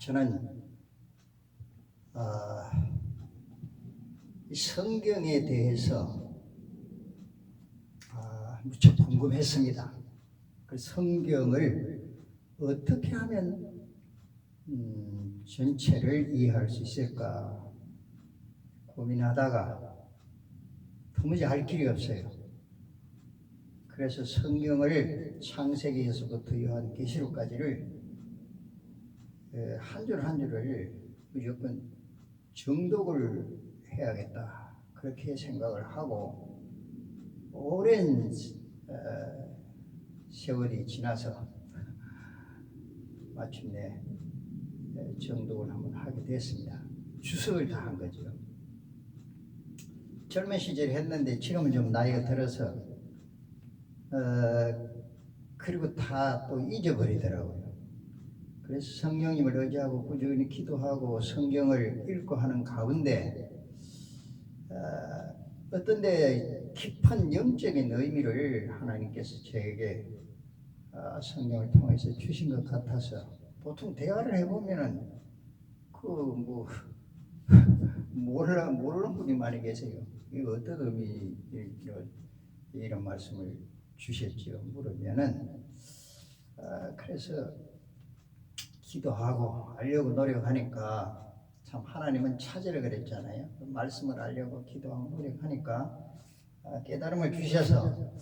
저는 이 성경에 대해서 무척 궁금했습니다. 그 성경을 어떻게 하면 전체를 이해할 수 있을까 고민하다가 도무지 할 길이 없어요. 그래서 성경을 창세기에서부터 요한계시록까지를 한 줄 한 줄을 무조건 정독을 해야겠다 그렇게 생각을 하고 오랜 세월이 지나서 마침내 정독을 한번 하게 됐습니다. 주석을 다 한 거죠. 젊은 시절에 했는데 지금은 좀 나이가 들어서 그리고 다 또 잊어버리더라고요. 그래서 성령님을 의지하고 꾸준히 기도하고 성경을 읽고 하는 가운데 어떤 데 깊은 영적인 의미를 하나님께서 저에게 성경을 통해서 주신 것 같아서 보통 대화를 해보면은 모르는 분이 많이 계세요. 이거 어떤 의미 이런 말씀을 주셨지요? 물으면은 그래서 기도하고 알려고 노력하니까 참 하나님은 찾으라 그랬잖아요. 말씀을 알려고 기도하고 노력하니까 깨달음을 주셔서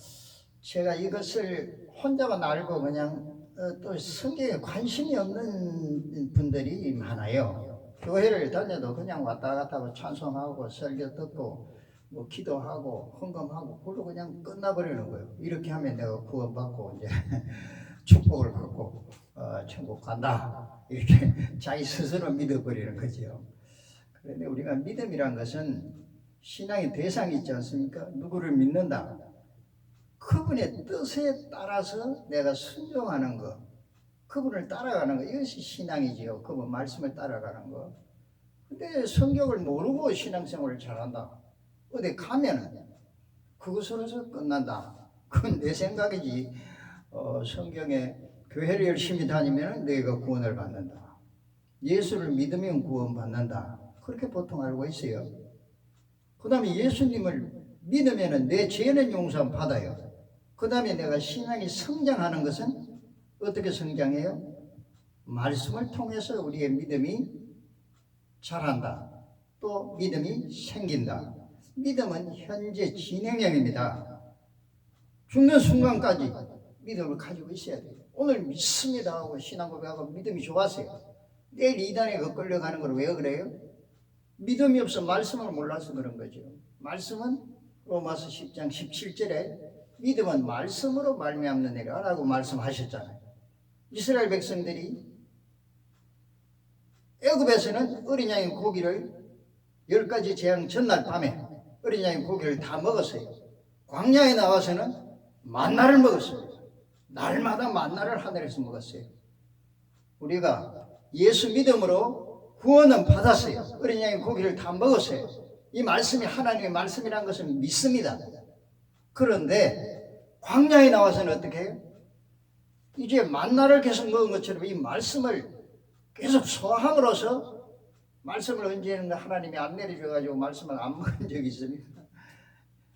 제가 이것을 혼자만 알고 그냥 또 성경에 관심이 없는 분들이 많아요. 교회를 다녀도 그냥 왔다 갔다 하고 찬송하고 설교 듣고 뭐 기도하고 헌금하고 그걸로 그냥 끝나버리는 거예요. 이렇게 하면 내가 구원받고 이제 축복을 받고 천국 간다 이렇게 자기 스스로 믿어버리는 거죠. 그런데 우리가 믿음이란 것은 신앙의 대상이 있지 않습니까? 누구를 믿는다. 그분의 뜻에 따라서 내가 순종하는 것, 그분을 따라가는 것, 이것이 신앙이지요. 그분 말씀을 따라가는 것. 근데 성경을 모르고 신앙생활을 잘한다. 어디 가면은 그것으로서 끝난다. 그건 내 생각이지. 성경에 교회를 열심히 다니면 너희가 구원을 받는다. 예수를 믿으면 구원받는다. 그렇게 보통 알고 있어요. 그 다음에 예수님을 믿으면 내 죄는 용서 받아요. 그 다음에 내가 신앙이 성장하는 것은 어떻게 성장해요? 말씀을 통해서 우리의 믿음이 자란다. 또 믿음이 생긴다. 믿음은 현재 진행형입니다. 죽는 순간까지 믿음을 가지고 있어야 돼요. 오늘 믿습니다 하고 신앙 고백하고 믿음이 좋았어요. 내일 이단에 끌려가는 걸 왜 그래요? 믿음이 없어 말씀을 몰라서 그런 거죠. 말씀은 로마서 10장 17절에 믿음은 말씀으로 말미암느니라 라고 말씀하셨잖아요. 이스라엘 백성들이 애굽에서는 어린 양의 고기를 10가지 재앙 전날 밤에 어린 양의 고기를 다 먹었어요. 광야에 나와서는 만나를 먹었어요. 날마다 만나를 하늘에서 먹었어요. 우리가 예수 믿음으로 구원은 받았어요. 어린 양의 고기를 다 먹었어요. 이 말씀이 하나님의 말씀이라는 것을 믿습니다. 그런데 광야에 나와서는 어떻게 해요? 이제 만나를 계속 먹은 것처럼 이 말씀을 계속 소함으로써 말씀을 언제는 하나님이 안 내려줘가지고 말씀을 안 먹은 적이 있습니까?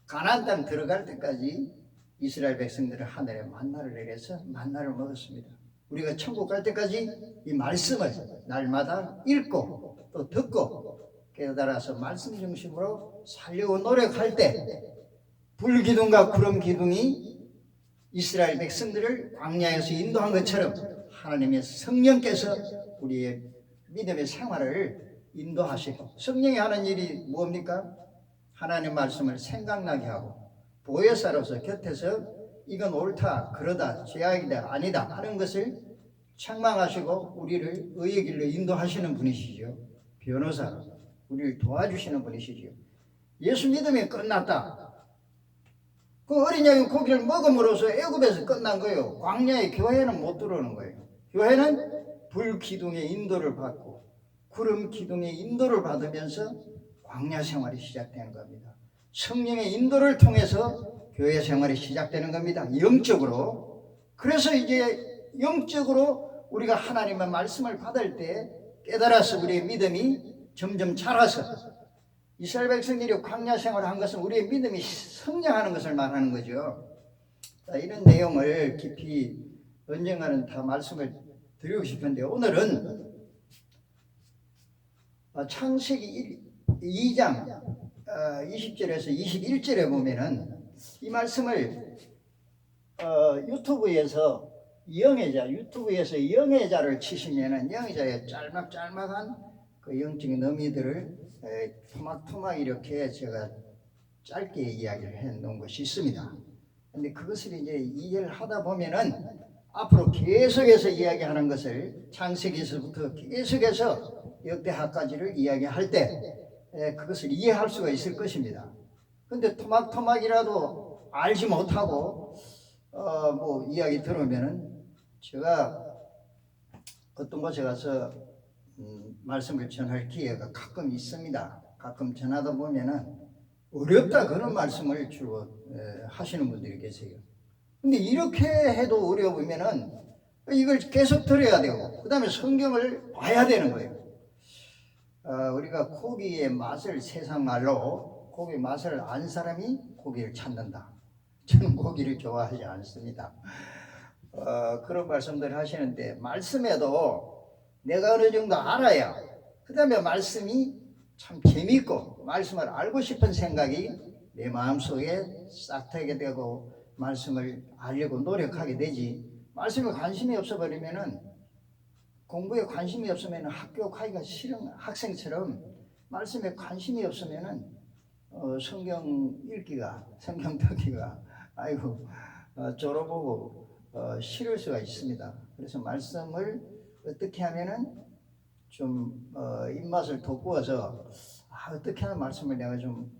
가나안 땅 들어갈 때까지 이스라엘 백성들은 하늘에 만나를 내려서 만나를 먹었습니다. 우리가 천국 갈 때까지 이 말씀을 날마다 읽고 또 듣고 깨달아서 말씀 중심으로 살려고 노력할 때 불기둥과 구름기둥이 이스라엘 백성들을 광야에서 인도한 것처럼 하나님의 성령께서 우리의 믿음의 생활을 인도하시고 성령이 하는 일이 뭡니까? 하나님의 말씀을 생각나게 하고 보혜사로서 곁에서 이건 옳다, 그러다, 죄악이다, 아니다 하는 것을 책망하시고 우리를 의의 길로 인도하시는 분이시죠. 변호사로 우리를 도와주시는 분이시죠. 예수 믿으면 끝났다. 그 어린 양의 고기를 먹음으로써 애굽에서 끝난 거예요. 광야의 교회는 못 들어오는 거예요. 교회는 불기둥의 인도를 받고 구름 기둥의 인도를 받으면서 광야 생활이 시작되는 겁니다. 성령의 인도를 통해서 교회 생활이 시작되는 겁니다. 영적으로. 그래서 이제 영적으로 우리가 하나님의 말씀을 받을 때 깨달아서 우리의 믿음이 점점 자라서 이스라엘 백성들이 광야 생활을 한 것은 우리의 믿음이 성장하는 것을 말하는 거죠. 이런 내용을 깊이 언젠가는 다 말씀을 드리고 싶은데 오늘은 창세기 2장 20절에서 21절에 보면은 이 말씀을 유튜브에서 영해자를 치시면은 영해자의 짤막짤막한 그 영적인 의미들을 토막토막 이렇게 제가 짧게 이야기를 해 놓은 것이 있습니다. 근데 그것을 이제 이해를 하다 보면은 앞으로 계속해서 이야기하는 것을 창세기에서부터 계속해서 역대하까지를 이야기할 때 그것을 이해할 수가 있을 것입니다. 근데 토막토막이라도 알지 못하고 뭐 이야기 들으면은 제가 어떤 곳에 가서 말씀을 전할 기회가 가끔 있습니다. 가끔 전하다 보면은 어렵다 그런 말씀을 주로 하시는 분들이 계세요. 근데 이렇게 해도 어려우면은 이걸 계속 들어야 되고 그 다음에 성경을 봐야 되는 거예요. 우리가 고기의 맛을 세상 말로 고기의 맛을 안 사람이 고기를 찾는다. 저는 고기를 좋아하지 않습니다. 그런 말씀들 하시는데 말씀에도 내가 어느 정도 알아야 그 다음에 말씀이 참 재미있고 말씀을 알고 싶은 생각이 내 마음속에 싹 트게 되고 말씀을 알려고 노력하게 되지. 말씀에 관심이 없어버리면은 공부에 관심이 없으면 학교 가기가 싫은 학생처럼 말씀에 관심이 없으면은 성경 읽기가 성경 듣기가 아이고 졸아보고 싫을 수가 있습니다. 그래서 말씀을 어떻게 하면은 좀 입맛을 돋구어서 어떻게 하면 말씀을 내가 좀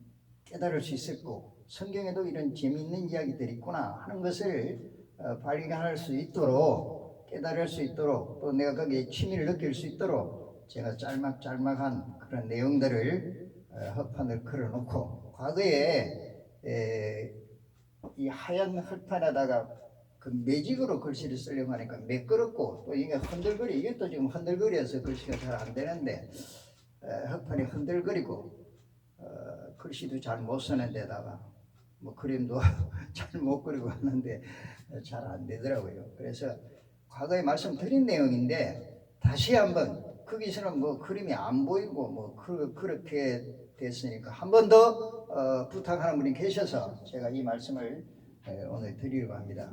깨달을 수 있을까, 성경에도 이런 재미있는 이야기들이 있구나 하는 것을 발견할 수 있도록 깨달을 수 있도록 또 내가 거기에 취미를 느낄 수 있도록 제가 짤막짤막한 그런 내용들을 헛판을 걸어놓고 과거에 이 하얀 흙판에다가 그 매직으로 글씨를 쓰려고 하니까 매끄럽고 또 이게 흔들거리 이것도 지금 흔들거려서 글씨가 잘 안 되는데 흙판이 흔들거리고 글씨도 잘 못 쓰는 데다가 뭐 그림도 잘 못 그리고 하는데 잘 안 되더라고요. 그래서 과거에 말씀드린 내용인데 다시 한번 거기서는 뭐 그림이 안 보이고 뭐 그렇게 됐으니까 한 번 더 부탁하는 분이 계셔서 제가 이 말씀을 오늘 드리려고 합니다.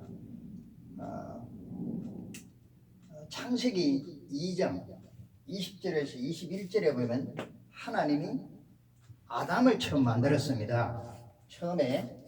창세기 2장 20절에서 21절에 보면 하나님이 아담을 처음 만들었습니다. 처음에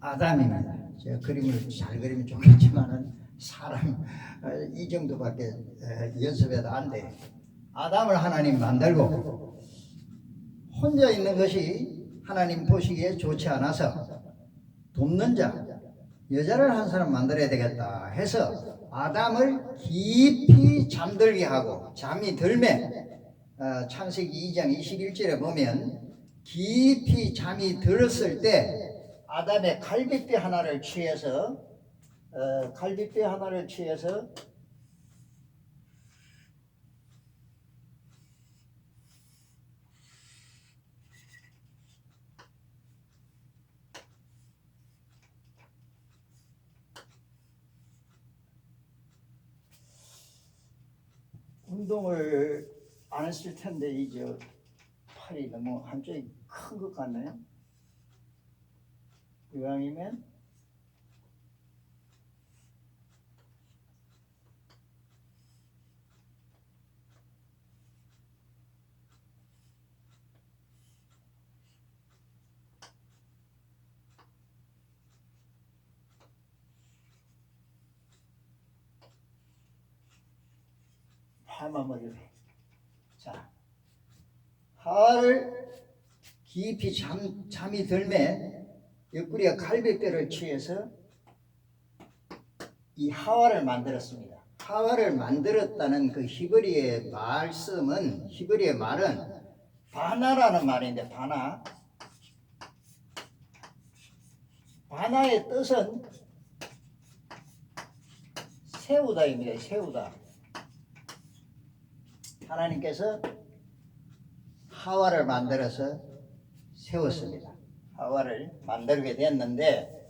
아담입니다. 제가 그림을 잘 그리면 좋겠지만은 사람 이 정도밖에 연습해도 안 돼. 아담을 하나님 만들고 혼자 있는 것이 하나님 보시기에 좋지 않아서 돕는 자, 여자를 한 사람 만들어야 되겠다 해서 아담을 깊이 잠들게 하고 잠이 들매 창세기 2장 21절에 보면 깊이 잠이 들었을 때 아담의 갈빗뼈 하나를 취해서 운동을 안 했을 텐데 이제 팔이 너무 한쪽이 큰 것 같네요. 이왕이면 밤마무리를 해. 자, 하와를 깊이 잠이 들매 옆구리에 갈비뼈를 취해서 이 하와를 만들었습니다. 하와를 만들었다는 그 히브리의 말씀은, 히브리의 말은 바나라는 말인데, 바나의 뜻은 세우다입니다. 세우다. 하나님께서 하와를 만들어서 세웠습니다. 하와를 만들게 됐는데,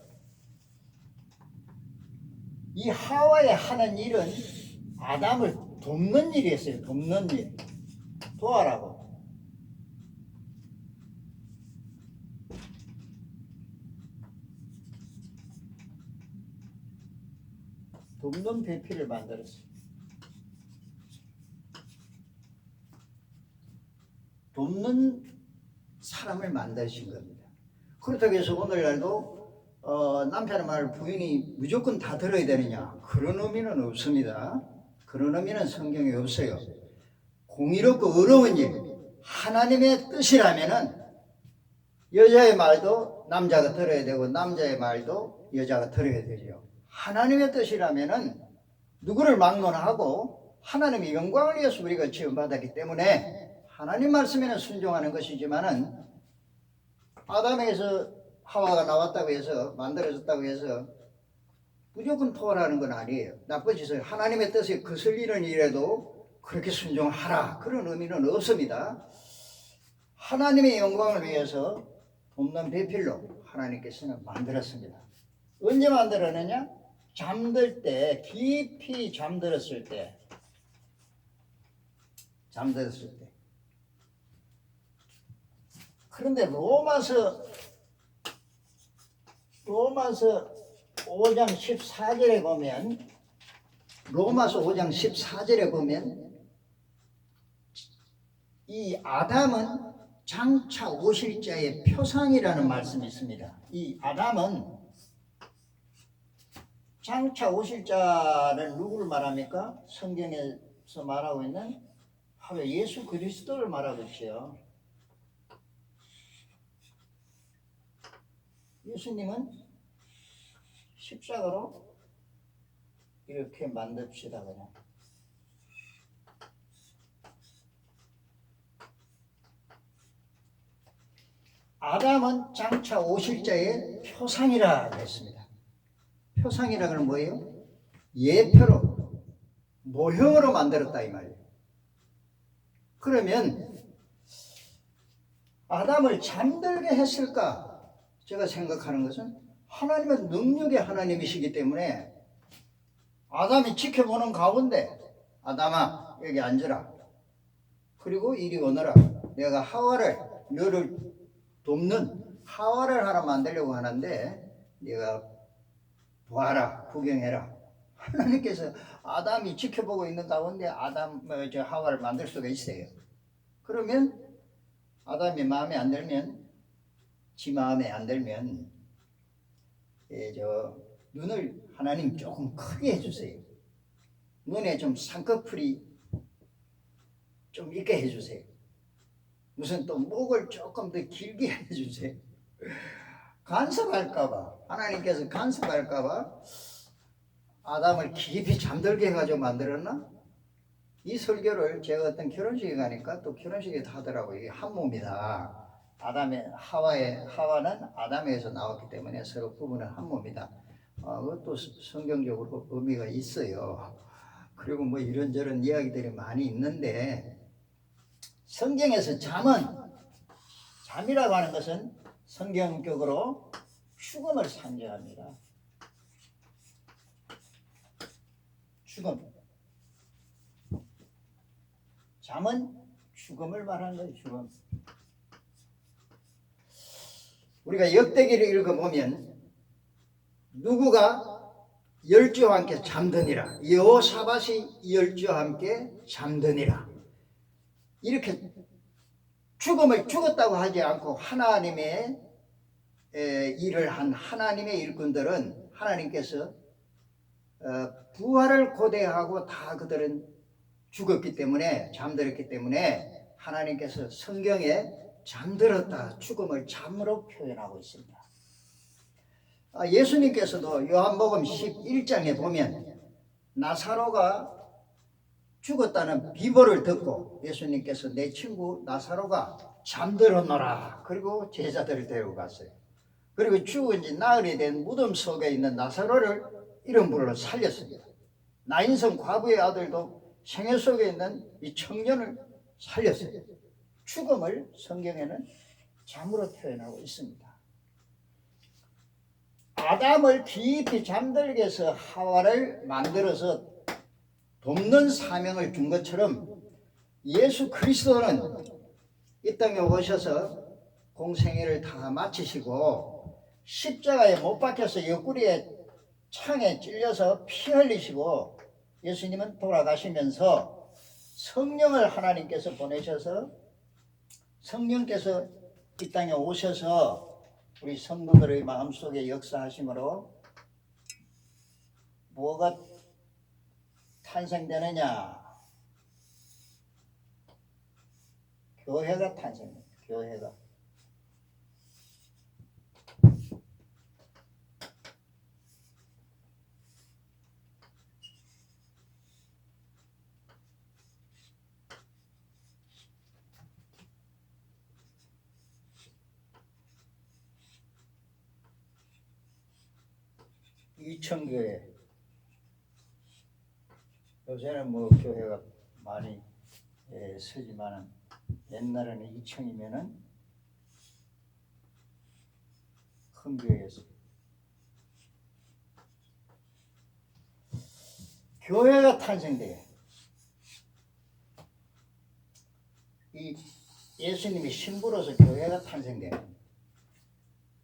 이 하와에 하는 일은 아담을 돕는 일이었어요. 돕는 일. 도와라고. 돕는 배필을 만들었어요. 돕는 사람을 만드신 겁니다. 그렇다고 해서 오늘날도 남편의 말을 부인이 무조건 다 들어야 되느냐? 그런 의미는 없습니다. 그런 의미는 성경에 없어요. 공의롭고 어려운 일, 하나님의 뜻이라면은 여자의 말도 남자가 들어야 되고 남자의 말도 여자가 들어야 되죠. 하나님의 뜻이라면은 누구를 막론하고 하나님의 영광을 위해서 우리가 지원받았기 때문에 하나님 말씀에는 순종하는 것이지만은 아담에게서 하와가 나왔다고 해서 만들어졌다고 해서 무조건 토하라는 건 아니에요. 나쁜 짓을 하나님의 뜻에 거슬리는 일에도 그렇게 순종하라 그런 의미는 없습니다. 하나님의 영광을 위해서 돕는 배필로 하나님께서는 만들었습니다. 언제 만들었느냐? 잠들 때, 깊이 잠들었을 때. 그런데 로마서 5장 14절에 보면, 로마서 5장 14절에 보면 이 아담은 장차 오실 자의 표상이라는 말씀이 있습니다. 이 아담은 장차 오실 자는 누구를 말합니까? 성경에서 말하고 있는 바로 예수 그리스도를 말하고 있어요. 예수님은 십자가로 이렇게 만듭시다 그냥. 아담은 장차 오실 자의 표상이라 했습니다. 표상이라 그러면 뭐예요? 예표로, 모형으로 만들었다 이 말이에요. 그러면 아담을 잠들게 했을까? 제가 생각하는 것은 하나님은 능력의 하나님이시기 때문에 아담이 지켜보는 가운데 아담아 여기 앉으라. 그리고 이리 오너라. 내가 하와를 너를 돕는 하와를 하나 만들려고 하는데 네가 보아라 구경해라. 하나님께서 아담이 지켜보고 있는 가운데 하와를 만들 수가 있어요. 그러면 아담이 마음에 안 들면 지 마음에 안 들면 눈을 하나님 조금 크게 해주세요. 눈에 좀 쌍꺼풀이 좀 있게 해주세요. 무슨 또 목을 조금 더 길게 해주세요. 간섭할까봐, 하나님께서 간섭할까봐 아담을 깊이 잠들게 해가지고 만들었나? 이 설교를 제가 어떤 결혼식에 가니까 또 결혼식에 하더라고요. 이게 한 몸이다. 하와는 아담에서 나왔기 때문에 서로 부부는 한 몸이다. 그것도 성경적으로 의미가 있어요. 그리고 뭐 이런저런 이야기들이 많이 있는데 성경에서 잠이라고 하는 것은 성경적으로 죽음을 상징합니다. 죽음. 잠은 죽음을 말하는 거예요. 죽음. 우리가 역대기를 읽어보면 누구가 열주와 함께 잠드니라. 여호사밧이 열주와 함께 잠드니라. 이렇게 죽음을 죽었다고 하지 않고 하나님의 일을 한 하나님의 일꾼들은 하나님께서 부활을 고대하고 다 그들은 죽었기 때문에, 잠들었기 때문에 하나님께서 성경에 잠들었다, 죽음을 잠으로 표현하고 있습니다. 예수님께서도 요한복음 11장에 보면 나사로가 죽었다는 비보를 듣고 예수님께서 내 친구 나사로가 잠들었노라, 그리고 제자들을 데리고 갔어요. 그리고 죽은 지 나흘이 된 무덤 속에 있는 나사로를 이름 불러 살렸습니다. 나인성 과부의 아들도 생애 속에 있는 이 청년을 살렸어요. 죽음을 성경에는 잠으로 표현하고 있습니다. 아담을 깊이 잠들게 해서 하와를 만들어서 돕는 사명을 준 것처럼 예수 그리스도는 이 땅에 오셔서 공생애를 다 마치시고 십자가에 못 박혀서 옆구리에 창에 찔려서 피 흘리시고 예수님은 돌아가시면서 성령을 하나님께서 보내셔서 성령께서 이 땅에 오셔서 우리 성도들의 마음속에 역사하심으로 뭐가 탄생되느냐? 교회가 탄생됩니다. 교회가. 이천교회. 요새는 뭐 교회가 많이 쓰지만 옛날에는 이천이면은 큰 교회였어요. 교회가 탄생돼요. 이 예수님이 신부로서 교회가 탄생돼요.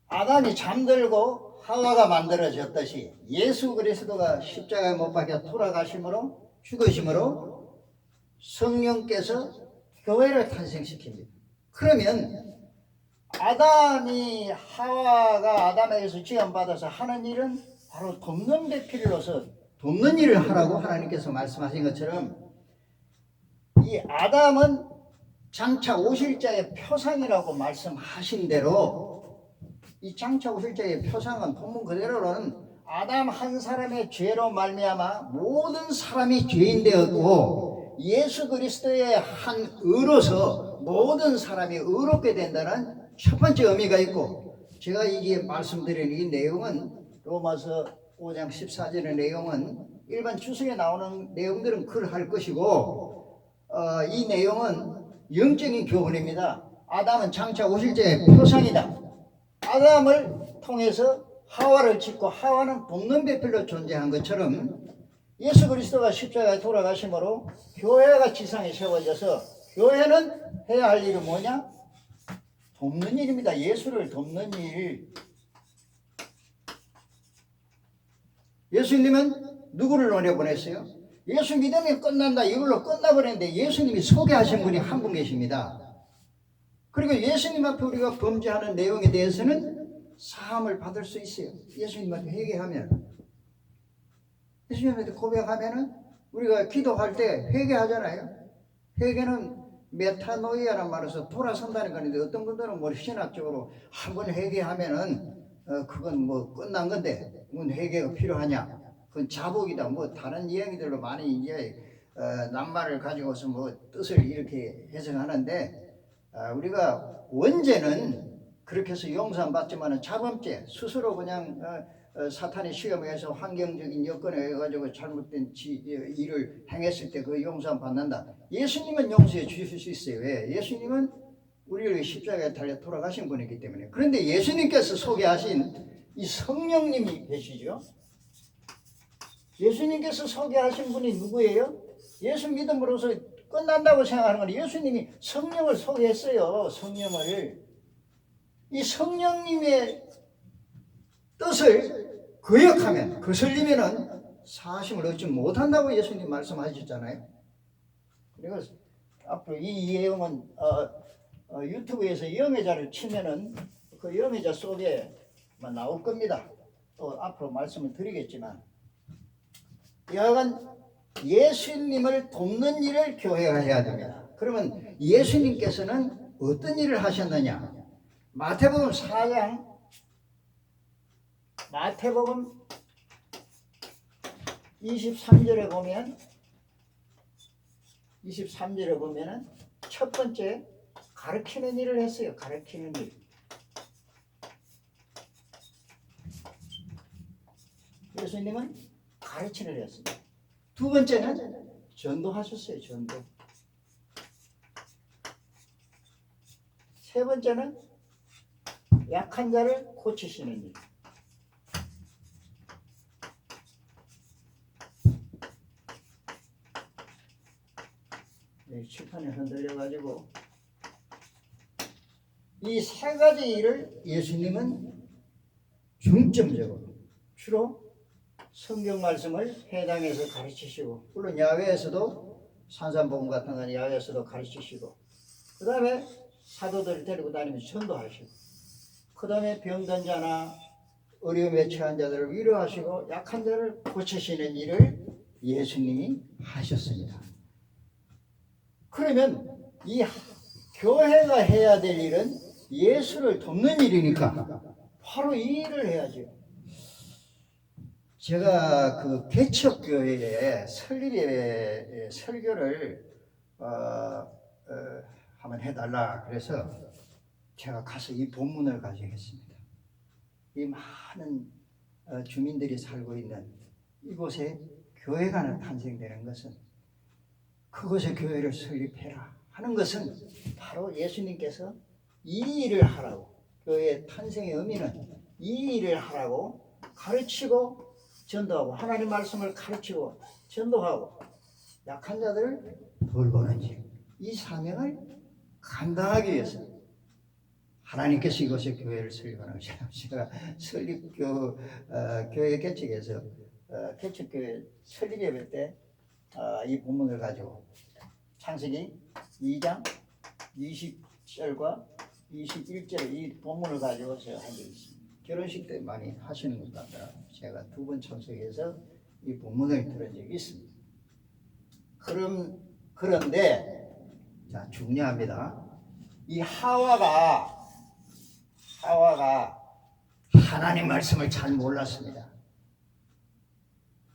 아담이 잠들고 하와가 만들어졌듯이 예수 그리스도가 십자가에 못 박혀 돌아가심으로 죽으심으로 성령께서 교회를 탄생시킵니다. 그러면 아담이 하와가 아담에게서 지원받아서 하는 일은 바로 돕는 배필로서 돕는 일을 하라고 하나님께서 말씀하신 것처럼 이 아담은 장차 오실 자의 표상이라고 말씀하신 대로 이 장차 오실 자의 표상은 본문 그대로는 아담 한 사람의 죄로 말미암아 모든 사람이 죄인 되었고 예수 그리스도의 한 의로서 모든 사람이 의롭게 된다는 첫 번째 의미가 있고, 제가 이게 말씀드린 이 내용은 로마서 5장 14절의 내용은 일반 주석에 나오는 내용들은 그럴 것이고 이 내용은 영적인 교훈입니다. 아담은 장차 오실 자의 표상이다. 아담을 통해서 하와를 짓고 하와는 돕는 배필로 존재한 것처럼 예수 그리스도가 십자가에 돌아가심으로 교회가 지상에 세워져서 교회는 해야 할 일은 뭐냐? 돕는 일입니다. 예수를 돕는 일. 예수님은 누구를 노려보냈어요? 예수 믿으면 끝난다 이걸로 끝나버렸는데 예수님이 소개하신 분이 한 분 계십니다. 그리고 예수님 앞에 우리가 범죄하는 내용에 대해서는 사함을 받을 수 있어요. 예수님한테 회개하면, 예수님한테 고백하면은 우리가 기도할 때 회개하잖아요. 회개는 메타노이아라는 말에서 돌아선다는 건데 어떤 분들은 뭐 신학적으로 한번 회개하면은 그건 뭐 끝난 건데 뭔 회개가 필요하냐? 그건 자복이다. 뭐 다른 이야기들로 많이 이제 낱말을 가지고서 뭐 뜻을 이렇게 해석하는데 우리가 원죄는 그렇게 해서 용서는 받지만은 자범죄 스스로 그냥 사탄의 시험에 의해서 환경적인 여건에 의해 가지고 잘못된 일을 행했을 때 그 용서는 받는다. 예수님은 용서해 주실 수 있어요. 왜? 예수님은 우리를 십자가에 달려 돌아가신 분이기 때문에. 그런데 예수님께서 소개하신 이 성령님이 계시죠. 예수님께서 소개하신 분이 누구예요? 예수 믿음으로써 끝난다고 생각하는 건 예수님이 성령을 소개했어요. 성령을. 이 성령님의 뜻을 거역하면, 거슬리면은 사심을 얻지 못한다고 예수님 말씀하셨잖아요. 그리고 앞으로 이 내용은 유튜브에서 영애자를 치면은 그 영애자 속에만 나올 겁니다. 또 앞으로 말씀을 드리겠지만, 여하간 예수님을 돕는 일을 교회가 해야 됩니다. 그러면 예수님께서는 어떤 일을 하셨느냐? 마태복음 4장, 마태복음 23절에 보면, 23절에 보면은 첫 번째 가르치는 일을 했어요. 가르치는 일. 예수님은 가르치는 일을 했습니다. 두 번째는 전도하셨어요. 전도. 세 번째는 약한 자를 고치시는 일. 칠판에 흔들려가지고 이 세 가지 일을 예수님은 중점적으로 주로 성경 말씀을 회당에서 가르치시고, 물론 야외에서도 산산복음 같은 건 야외에서도 가르치시고, 그 다음에 사도들을 데리고 다니면서 전도하시고, 그 다음에 병든 자나 어려움에 처한 자들을 위로하시고 약한 자를 고치시는 일을 예수님이 하셨습니다. 그러면 이 교회가 해야 될 일은 예수를 돕는 일이니까 바로 이 일을 해야죠. 제가 그 개척교회에 설립에 설교를 한번 해달라 그래서 제가 가서 이 본문을 가지고 했습니다. 이 많은 주민들이 살고 있는 이곳에 교회가 탄생되는 것은, 그곳에 교회를 설립해라 하는 것은 바로 예수님께서 이 일을 하라고, 교회의 탄생의 의미는 이 일을 하라고 가르치고 전도하고, 하나님 말씀을 가르치고 전도하고 약한 자들을 돌보는 일, 이 사명을 감당하기 위해서 하나님께서 이곳에 교회를 설립하는 것이에요. 제가 교회 개척에서 개척교회 설립 예배 때 이 본문을 가지고 창세기 2장 20절과 21절 이 본문을 가지고 제가 한 적이 있습니다. 결혼식 때 많이 하시는 것 같더라고요. 제가 2번 참석해서 이 본문을 들은 적이 있습니다. 그런데 자, 중요합니다. 이 하와가 하나님 말씀을 잘 몰랐습니다.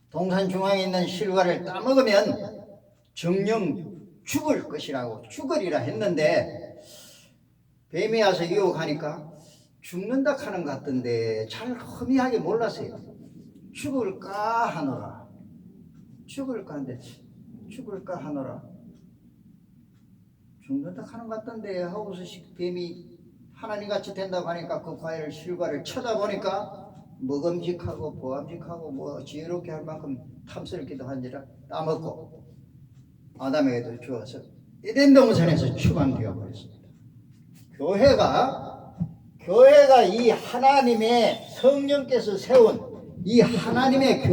동산 중앙에 있는 실과를 따먹으면 정령 죽을 것이라고, 죽으리라 했는데 뱀이 와서 유혹하니까 죽는다 하는 것 같던데 잘 허미하게 몰랐어요. 죽을까 하노라. 죽을까 하노라. 죽는다 하는 것 같던데 하고서 뱀이 하나님같이 된다고 하니까 그 과일을 실과를 쳐다보니까 먹음직하고 보암직하고 뭐 지혜롭게 할 만큼 탐스럽기도 한지라 따먹고 아담에게도 주어서 에덴 동산에서 추방되어 버렸습니다. 교회가 이 하나님의 성령께서 세운 이 하나님의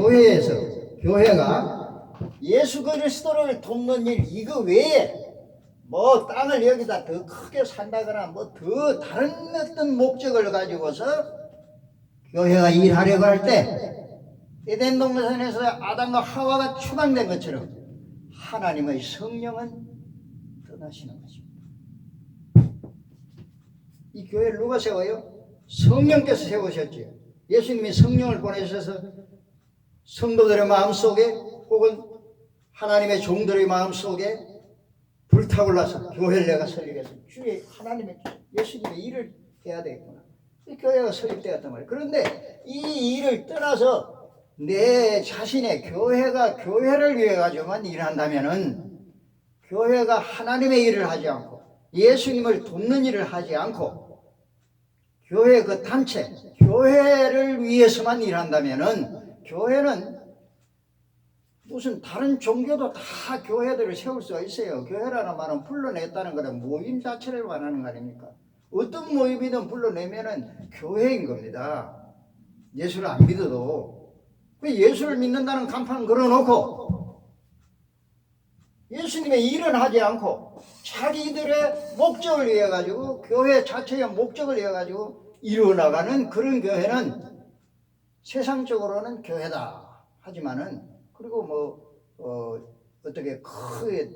교회가 예수 그리스도를 돕는 일 이거 외에 뭐 땅을 여기다 더 크게 산다거나 뭐 더 다른 어떤 목적을 가지고서 교회가 일하려고 할 때 에덴 동산에서 아담과 하와가 추방된 것처럼 하나님의 성령은 떠나시는 것입니다. 이 교회를 누가 세워요? 성령께서 세우셨지요. 예수님이 성령을 보내셔서 성도들의 마음속에 혹은 하나님의 종들의 마음속에 불타올라서 교회를 내가 설립해서 주의 하나님의 예수님의 일을 해야 되겠구나. 이 교회가 설립되었단 말이에요. 그런데 이 일을 떠나서 내 자신의 교회가 교회를 위해 가지고만 일한다면은 교회가 하나님의 일을 하지 않고 예수님을 돕는 일을 하지 않고 교회 그 단체 교회를 위해서만 일한다면은 교회는 무슨 다른 종교도 다 교회들을 세울 수가 있어요. 교회라는 말은 불러냈다는 거는 모임 자체를 말하는 거 아닙니까? 어떤 모임이든 불러내면은 교회인 겁니다. 예수를 안 믿어도 예수를 믿는다는 간판 걸어놓고 예수님의 일은 하지 않고 자기들의 목적을 위해 가지고 교회 자체의 목적을 위해 가지고 이루어나가는 그런 교회는 세상적으로는 교회다 하지만은 그리고 뭐 어떻게 크게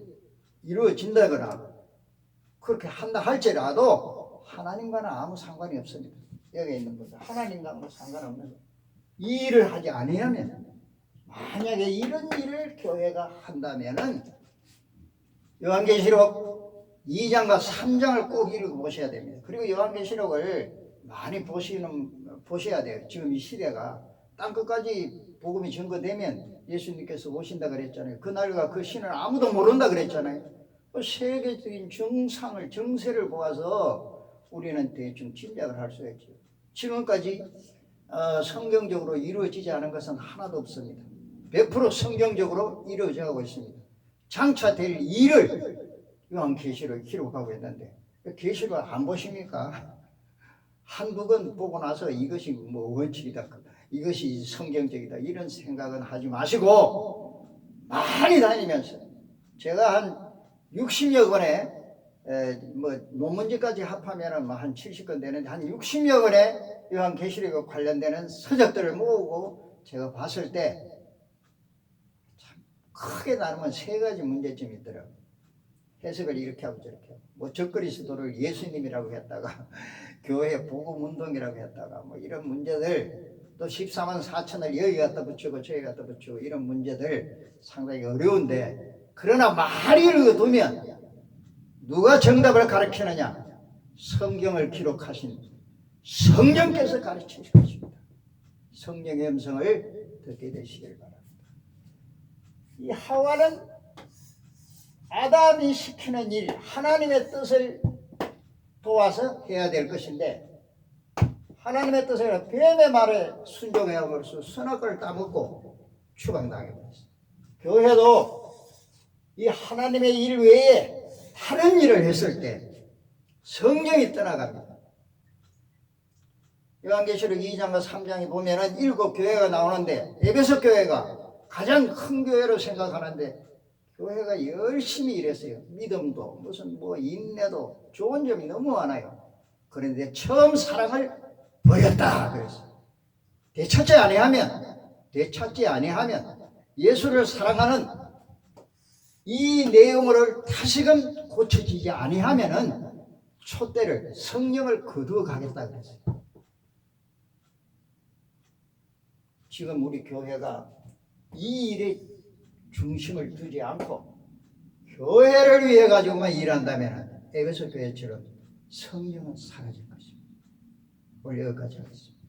이루어진다거나 그렇게 한다 할지라도 하나님과는 아무 상관이 없습니다. 여기 있는 것은 하나님과 아무 상관없는 거예요. 이 일을 하지 아니하면, 만약에 이런 일을 교회가 한다면은 요한계시록 2장과 3장을 꼭 읽어보셔야 됩니다. 그리고 요한계시록을 많이 보셔야 돼요. 지금 이 시대가 땅끝까지 복음이 전거되면 예수님께서 오신다 그랬잖아요. 그날과 그 신을 아무도 모른다 그랬잖아요. 세계적인 정세를 보아서 우리는 대충 짐작을 할 수 있죠. 지금까지 성경적으로 이루어지지 않은 것은 하나도 없습니다. 100% 성경적으로 이루어져가고 있습니다. 장차 될 일을 요한계시록에 기록하고 있는데 계시록 안 보십니까? 한국은 보고 나서 이것이 뭐 원칙이다, 이것이 성경적이다, 이런 생각은 하지 마시고 많이 다니면서, 제가 한 60여 권의 뭐 논문지까지 합하면 한 70권 되는데 한 60여 권의 요한계시록에 관련되는 서적들을 모으고 제가 봤을 때 참 크게 나누면 세 가지 문제점이 있더라고요. 해석을 이렇게 하고 저렇게 하고, 뭐 적그리스도를 예수님이라고 했다가 교회 복음운동이라고 했다가 뭐 이런 문제들, 또 14만 4천을 여기 갖다 붙이고 저기 갖다 붙이고 이런 문제들 상당히 어려운데, 그러나 많이 읽어두면 누가 정답을 가르치느냐? 성경을 기록하신 성령께서 가르치실 것입니다. 성령의 음성을 듣게 되시길 바랍니다. 이 하와는 아담이 시키는 일, 하나님의 뜻을 도와서 해야 될 것인데, 하나님의 뜻을 뱀의 말에 순종해버려서 선악과를 따먹고 추방당해버렸어요. 교회도 이 하나님의 일 외에 다른 일을 했을 때 성령이 떠나갑니다. 요한계시록 2장과 3장에 보면은 7교회가 나오는데, 에베소 교회가 가장 큰 교회로 생각하는데 교회가 열심히 일했어요. 믿음도 무슨 뭐 인내도 좋은 점이 너무 많아요. 그런데 처음 사랑을 버렸다 그랬어요. 되찾지 아니하면 예수를 사랑하는 이 내용을 다시금 고쳐지지 아니하면은 촛대를, 성령을 거두어 가겠다 그랬어요. 지금 우리 교회가 이 일에 중심을 두지 않고 교회를 위해 가지고만 일한다면 에베소 교회처럼 성령은 사라질 것입니다. 오늘 여기까지 하겠습니다.